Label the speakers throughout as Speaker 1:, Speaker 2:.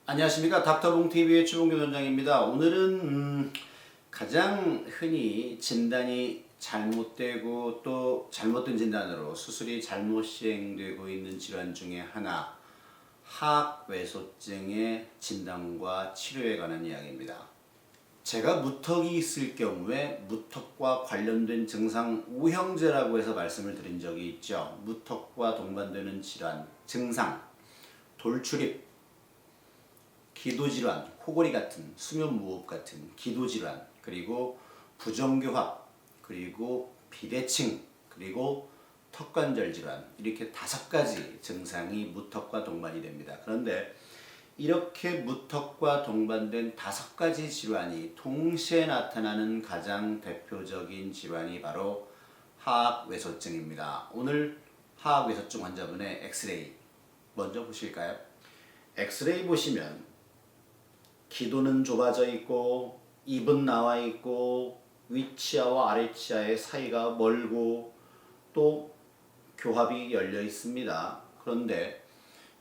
Speaker 1: 안녕하십니까. 닥터봉TV의 추봉균 원장입니다. 오늘은 가장 흔히 진단이 잘못되고 또 잘못된 진단으로 수술이 잘못 시행되고 있는 질환 중에 하나, 하악외소증의 진단과 치료에 관한 이야기입니다. 제가 무턱이 있을 경우에 무턱과 관련된 증상 우형제라고 해서 말씀을 드린 적이 있죠. 무턱과 동반되는 질환, 증상, 돌출입, 기도질환, 코골이 같은, 수면무호흡 같은 기도질환, 그리고 부정교합, 그리고 비대칭, 그리고 턱관절 질환, 이렇게 5가지 증상이 무턱과 동반이 됩니다. 그런데 이렇게 무턱과 동반된 5가지 질환이 동시에 나타나는 가장 대표적인 질환이 바로 하악외소증입니다. 오늘 하악외소증 환자분의 엑스레이 먼저 보실까요? 엑스레이 보시면 기도는 좁아져 있고 입은 나와 있고 위치아와 아래치아의 사이가 멀고 또 교합이 열려 있습니다. 그런데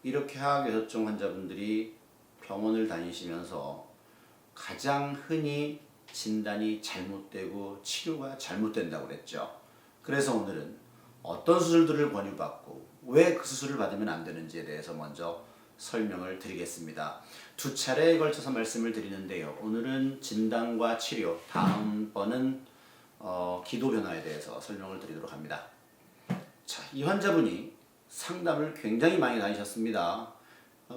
Speaker 1: 이렇게 하악외소증 환자분들이 병원을 다니시면서 가장 흔히 진단이 잘못되고 치료가 잘못된다고 그랬죠. 그래서 오늘은 어떤 수술들을 권유받고 왜 그 수술을 받으면 안 되는지에 대해서 먼저 설명을 드리겠습니다. 2차례에 걸쳐서 말씀을 드리는데요. 오늘은 진단과 치료, 다음번은 기도 변화에 대해서 설명을 드리도록 합니다. 자, 이 환자분이 상담을 굉장히 많이 다니셨습니다.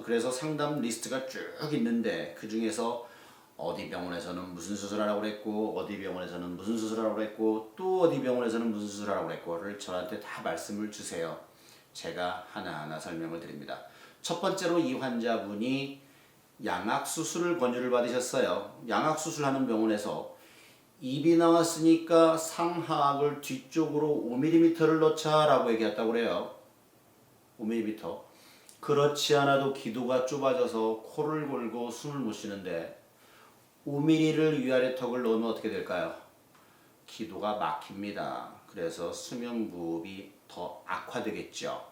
Speaker 1: 그래서 상담 리스트가 쭉 있는데 그 중에서 어디 병원에서는 무슨 수술하라고 그랬고 어디 병원에서는 무슨 수술하라고 그랬고 또 어디 병원에서는 무슨 수술하라고 그랬고를 저한테 다 말씀을 주세요. 제가 하나하나 설명을 드립니다. 첫 번째로 이 환자분이 양악수술을 권유를 받으셨어요. 양악수술하는 병원에서 입이 나왔으니까 상하악을 뒤쪽으로 5mm를 넣자 라고 얘기했다고 그래요. 5mm. 그렇지 않아도 기도가 좁아져서 코를 골고 숨을 못 쉬는데 5mm를 위아래 턱을 넣으면 어떻게 될까요? 기도가 막힙니다. 그래서 수면무호흡이 더 악화되겠죠.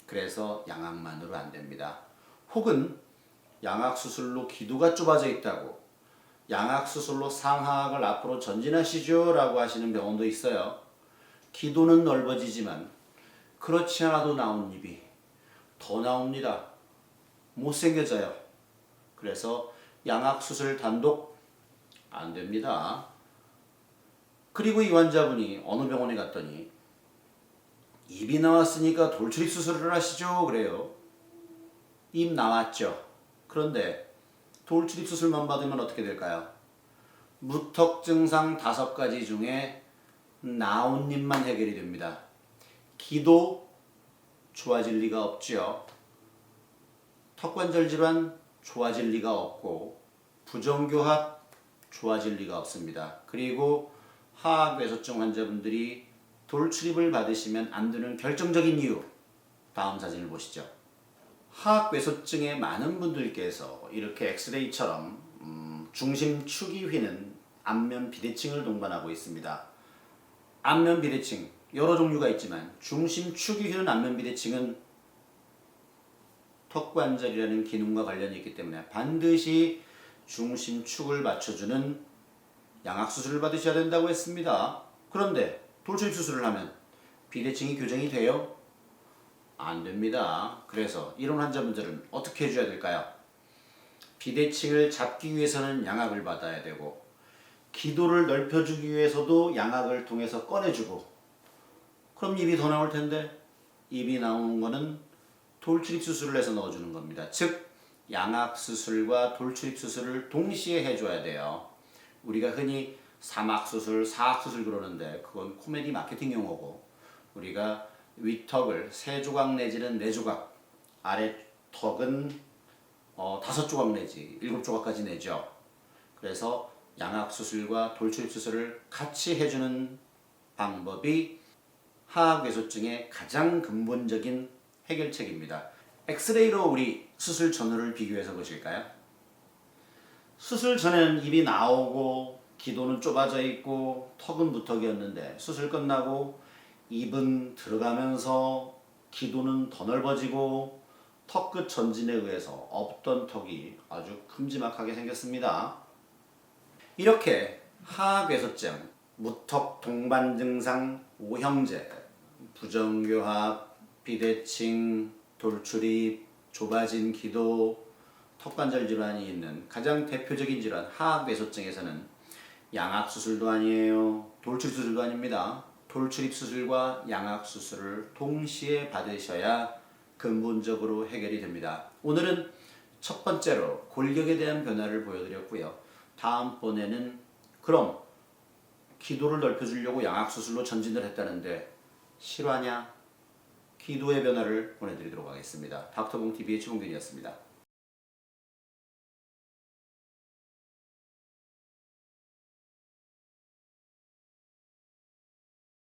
Speaker 1: 그래서 양악만으로 안 됩니다. 혹은 양악수술로 기도가 좁아져 있다고 양악수술로 상하악을 앞으로 전진하시죠 라고 하시는 병원도 있어요. 기도는 넓어지지만 그렇지 않아도 나온 입이 더 나옵니다. 못생겨져요. 그래서 양악수술 단독 안 됩니다. 그리고 이 환자분이 어느 병원에 갔더니 입이 나왔으니까 돌출입 수술을 하시죠 그래요. 입 나왔죠. 그런데 돌출입 수술만 받으면 어떻게 될까요? 무턱 증상 5가지 중에 나온 입만 해결이 됩니다. 기도 좋아질 리가 없죠. 턱관절 질환 좋아질 리가 없고 부정교합 좋아질 리가 없습니다. 그리고 하악외소증 환자분들이 돌출입을 받으시면 안 되는 결정적인 이유, 다음 사진을 보시죠. 하악외소증의 많은 분들께서 이렇게 엑스레이처럼 중심 축이 휘는 안면 비대칭을 동반하고 있습니다. 안면 비대칭 여러 종류가 있지만 중심 축이 휘는 안면 비대칭은 턱관절이라는 기능과 관련이 있기 때문에 반드시 중심 축을 맞춰주는 양악수술을 받으셔야 된다고 했습니다. 그런데 돌출입 수술을 하면 비대칭이 교정이 돼요? 안 됩니다. 그래서 이런 환자분들은 어떻게 해줘야 될까요? 비대칭을 잡기 위해서는 양악을 받아야 되고 기도를 넓혀주기 위해서도 양악을 통해서 꺼내주고 그럼 입이 더 나올 텐데 입이 나오는 거는 돌출입 수술을 해서 넣어주는 겁니다. 즉 양악수술과 돌출입 수술을 동시에 해줘야 돼요. 우리가 흔히 삼악수술, 사악수술 그러는데 그건 코미디 마케팅 용어고 우리가 윗턱을 3조각 내지는 4조각, 아래턱은 5조각 내지 7조각까지 내죠. 그래서 양악수술과 돌출입수술을 같이 해주는 방법이 하악외소증의 가장 근본적인 해결책입니다. 엑스레이로 우리 수술 전후를 비교해서 보실까요? 수술 전에는 입이 나오고 기도는 좁아져 있고 턱은 무턱이었는데 수술 끝나고 입은 들어가면서 기도는 더 넓어지고 턱끝 전진에 의해서 없던 턱이 아주 큼지막하게 생겼습니다. 이렇게 하악외소증, 무턱 동반 증상, 오형제, 부정교합, 비대칭, 돌출입, 좁아진 기도, 턱관절 질환이 있는 가장 대표적인 질환 하악외소증에서는 양악수술도 아니에요. 돌출입수술도 아닙니다. 돌출입수술과 양악수술을 동시에 받으셔야 근본적으로 해결이 됩니다. 오늘은 첫 번째로 골격에 대한 변화를 보여드렸고요. 다음번에는 그럼 기도를 넓혀주려고 양악수술로 전진을 했다는데 실화냐? 기도의 변화를 보내드리도록 하겠습니다. 닥터봉TV의 최봉균이었습니다.